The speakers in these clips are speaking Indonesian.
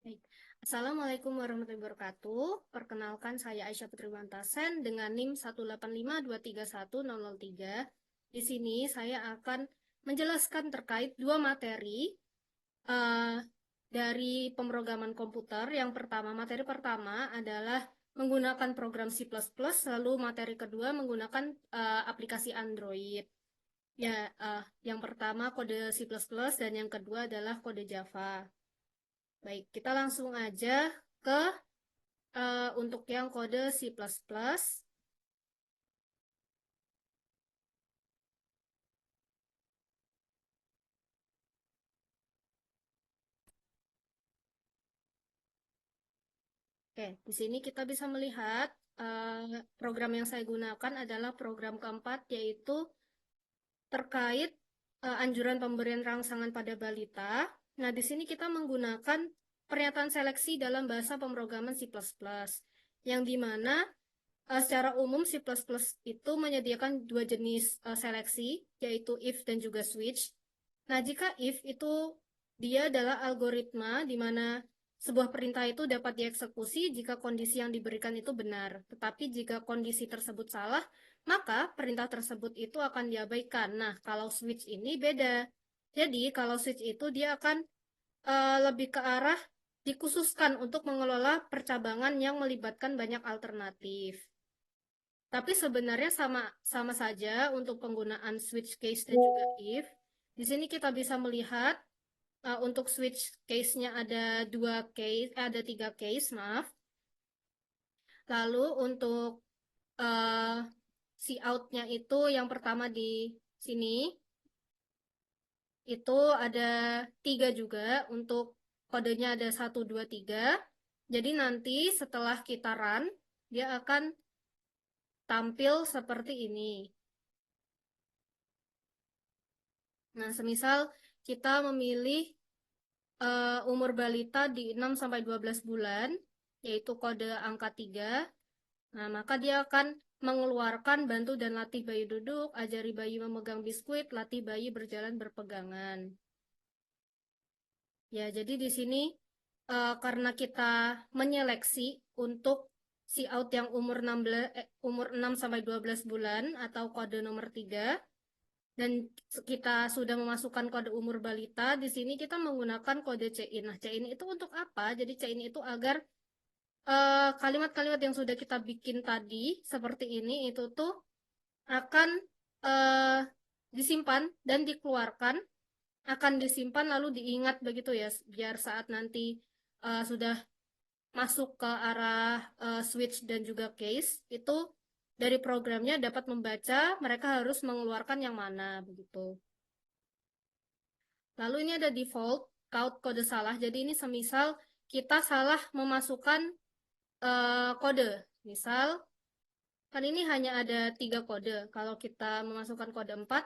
Baik. Assalamualaikum warahmatullahi wabarakatuh. Perkenalkan saya Aisyah Putri Mantasen dengan NIM 185231003. Di sini saya akan menjelaskan terkait dua materi eh, dari pemrograman komputer. Yang pertama, materi pertama adalah menggunakan program C++, lalu materi kedua menggunakan aplikasi Android. Ya, yang pertama kode C++ dan yang kedua adalah kode Java. Baik, kita langsung aja ke untuk yang kode C++. Oke, di sini kita bisa melihat program yang saya gunakan adalah program keempat, yaitu terkait anjuran pemberian rangsangan pada balita. Nah, di sini kita menggunakan pernyataan seleksi dalam bahasa pemrograman C++, yang dimana secara umum C++ itu menyediakan dua jenis seleksi, yaitu if dan juga switch. Nah, jika if itu dia adalah algoritma di mana sebuah perintah itu dapat dieksekusi jika kondisi yang diberikan itu benar. Tetapi jika kondisi tersebut salah, maka perintah tersebut itu akan diabaikan. Nah, kalau switch ini beda. Jadi, kalau switch itu dia akan lebih ke arah dikhususkan untuk mengelola percabangan yang melibatkan banyak alternatif. Tapi sebenarnya sama sama saja untuk penggunaan switch case dan juga if. Di sini kita bisa melihat untuk switch case-nya ada ada tiga case, maaf. Lalu untuk uh, si out-nya itu yang pertama di sini itu ada tiga juga, untuk kodenya ada 1, 2, 3. Jadi nanti setelah kita run, dia akan tampil seperti ini. Nah, semisal kita memilih umur balita di 6 sampai 12 bulan, yaitu kode angka 3. Nah, maka dia akan mengeluarkan bantu dan latih bayi duduk, ajari bayi memegang biskuit, latih bayi berjalan berpegangan. Ya, jadi di sini karena kita menyeleksi untuk si out yang umur 6 sampai 12 bulan atau kode nomor 3, dan kita sudah memasukkan kode umur balita, di sini kita menggunakan kode CIN. Nah, CIN itu untuk apa? Jadi CIN itu agar kalimat-kalimat yang sudah kita bikin tadi seperti ini itu tuh akan uh, disimpan dan dikeluarkan, akan disimpan lalu diingat begitu ya, biar saat nanti sudah masuk ke arah switch dan juga case itu dari programnya dapat membaca mereka harus mengeluarkan yang mana begitu. Lalu ini ada default count kode salah. Jadi ini semisal kita salah memasukkan kode. Misal, kan ini hanya ada 3 kode. Kalau kita memasukkan kode 4,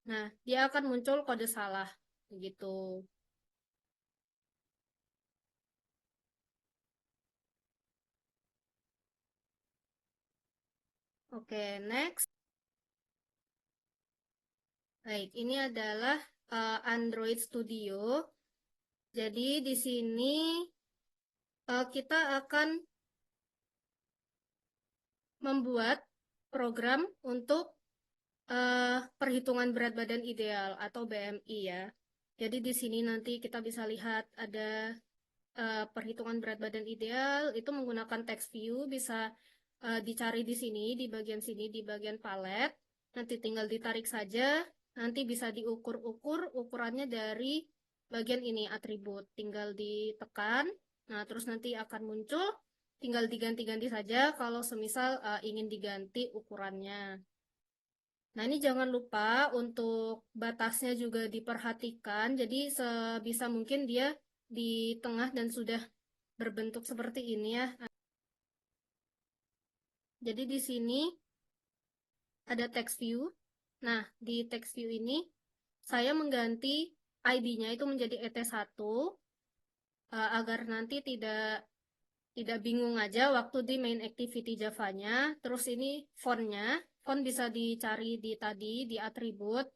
nah dia akan muncul kode salah. Begitu. Oke, next. Baik, ini adalah Android Studio. Jadi di sini kita akan membuat program untuk perhitungan berat badan ideal atau BMI ya. Jadi di sini nanti kita bisa lihat ada perhitungan berat badan ideal itu menggunakan text view, bisa dicari di sini di bagian palet. Nanti tinggal ditarik saja, nanti bisa diukur-ukur ukurannya dari bagian ini atribut. Tinggal ditekan, nah terus nanti akan muncul, tinggal diganti-ganti saja kalau semisal ingin diganti ukurannya. Nah, ini jangan lupa untuk batasnya juga diperhatikan. Jadi sebisa mungkin dia di tengah dan sudah berbentuk seperti ini ya. Jadi di sini ada text view. Nah, di text view ini saya mengganti ID-nya itu menjadi ET1 agar nanti tidak bingung aja waktu di main activity Java-nya. Terus ini font bisa dicari di tadi di atribut.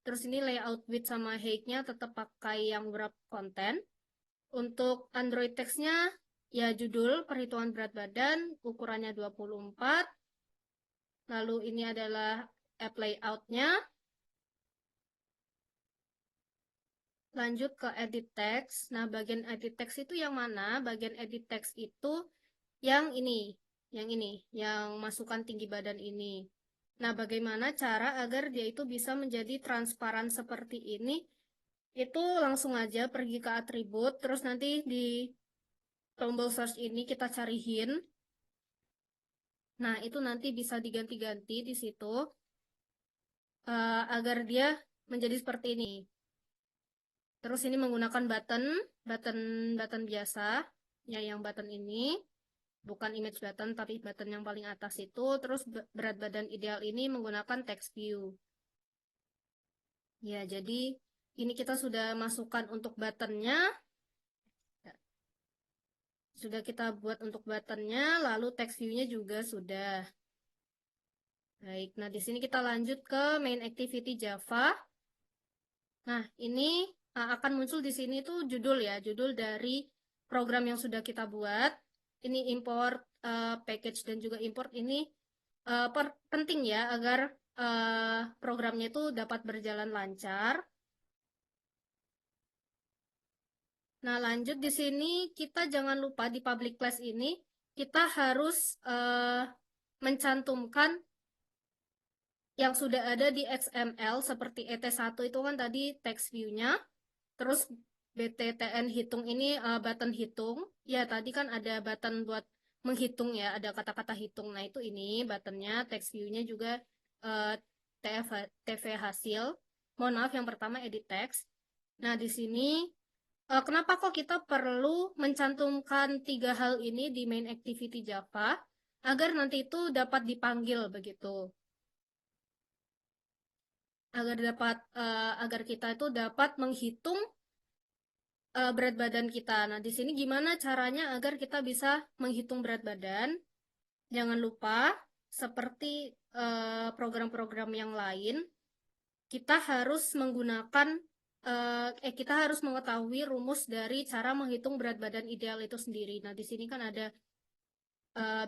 Terus ini layout width sama height-nya tetap pakai yang wrap content. Untuk Android text-nya ya judul perhitungan berat badan, ukurannya 24. Lalu ini adalah app layout-nya. Lanjut ke edit text. Nah, bagian edit text itu yang mana? Bagian edit text itu yang ini, yang masukkan tinggi badan ini. Nah, bagaimana cara agar dia itu bisa menjadi transparan seperti ini? Itu langsung aja pergi ke atribut, terus nanti di tombol search ini kita cari hint. Nah, itu nanti bisa diganti-ganti di situ agar dia menjadi seperti ini. Terus ini menggunakan button biasa, ya yang button ini, bukan image button, tapi button yang paling atas itu. Terus berat badan ideal ini menggunakan text view. Ya, jadi ini kita sudah masukkan untuk buttonnya. Sudah kita buat untuk buttonnya, lalu text view-nya juga sudah. Baik, nah di sini kita lanjut ke main activity Java. Nah, ini akan muncul di sini tuh judul ya, judul dari program yang sudah kita buat. Ini import package dan juga import ini penting ya agar programnya itu dapat berjalan lancar. Nah, lanjut di sini kita jangan lupa di public class ini kita harus mencantumkan yang sudah ada di XML seperti ET1 itu kan tadi text view-nya. Terus BTTN hitung ini button hitung. Ya, tadi kan ada button buat menghitung ya, ada kata-kata hitung. Nah, itu ini buttonnya, text view-nya juga TV hasil. Mohon maaf, yang pertama edit text. Nah, di sini kenapa kok kita perlu mencantumkan 3 hal ini di main activity Java agar nanti itu dapat dipanggil begitu. Agar kita itu dapat menghitung berat badan kita. Nah, di sini gimana caranya agar kita bisa menghitung berat badan? Jangan lupa, seperti program-program yang lain, kita harus kita harus mengetahui rumus dari cara menghitung berat badan ideal itu sendiri. Nah, di sini kan ada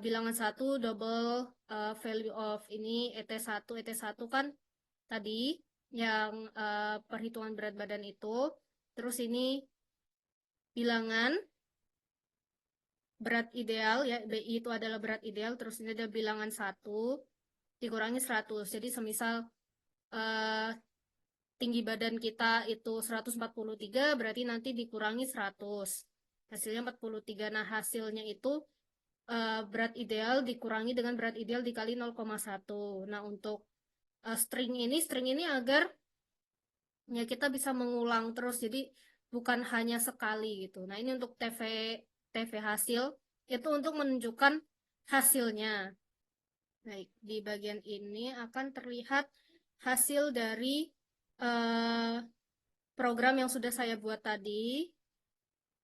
bilangan 1 double value of ini ET1. ET1 kan tadi yang perhitungan berat badan itu. Terus ini bilangan berat ideal ya, BI itu adalah berat ideal, terus ini ada bilangan 1 dikurangi 100. Jadi semisal tinggi badan kita itu 143, berarti nanti dikurangi 100. Hasilnya 43. Nah, hasilnya itu berat ideal dikurangi dengan berat ideal dikali 0,1. Nah, untuk string ini agar ya kita bisa mengulang terus, jadi bukan hanya sekali gitu. Nah, ini untuk TV hasil itu untuk menunjukkan hasilnya. Baik, di bagian ini akan terlihat hasil dari program yang sudah saya buat tadi.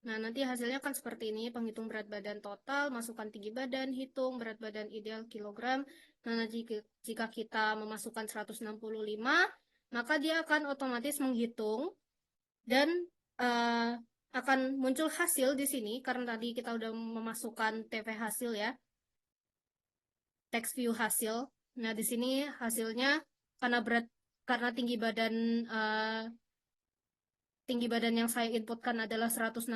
Nah, nanti hasilnya kan seperti ini, penghitung berat badan total, masukkan tinggi badan, hitung berat badan ideal kilogram. Nah, jika kita memasukkan 165, maka dia akan otomatis menghitung dan akan muncul hasil di sini karena tadi kita udah memasukkan TV hasil ya, text view hasil. Nah, di sini hasilnya karena tinggi badan yang saya inputkan adalah 165,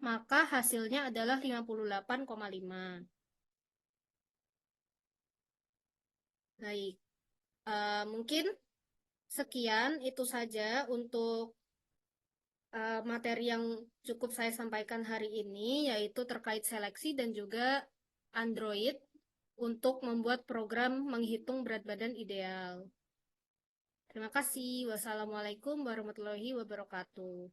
maka hasilnya adalah 58,5. Baik, mungkin sekian itu saja untuk materi yang cukup saya sampaikan hari ini, yaitu terkait seleksi dan juga Android untuk membuat program menghitung berat badan ideal. Terima kasih. Wassalamualaikum warahmatullahi wabarakatuh.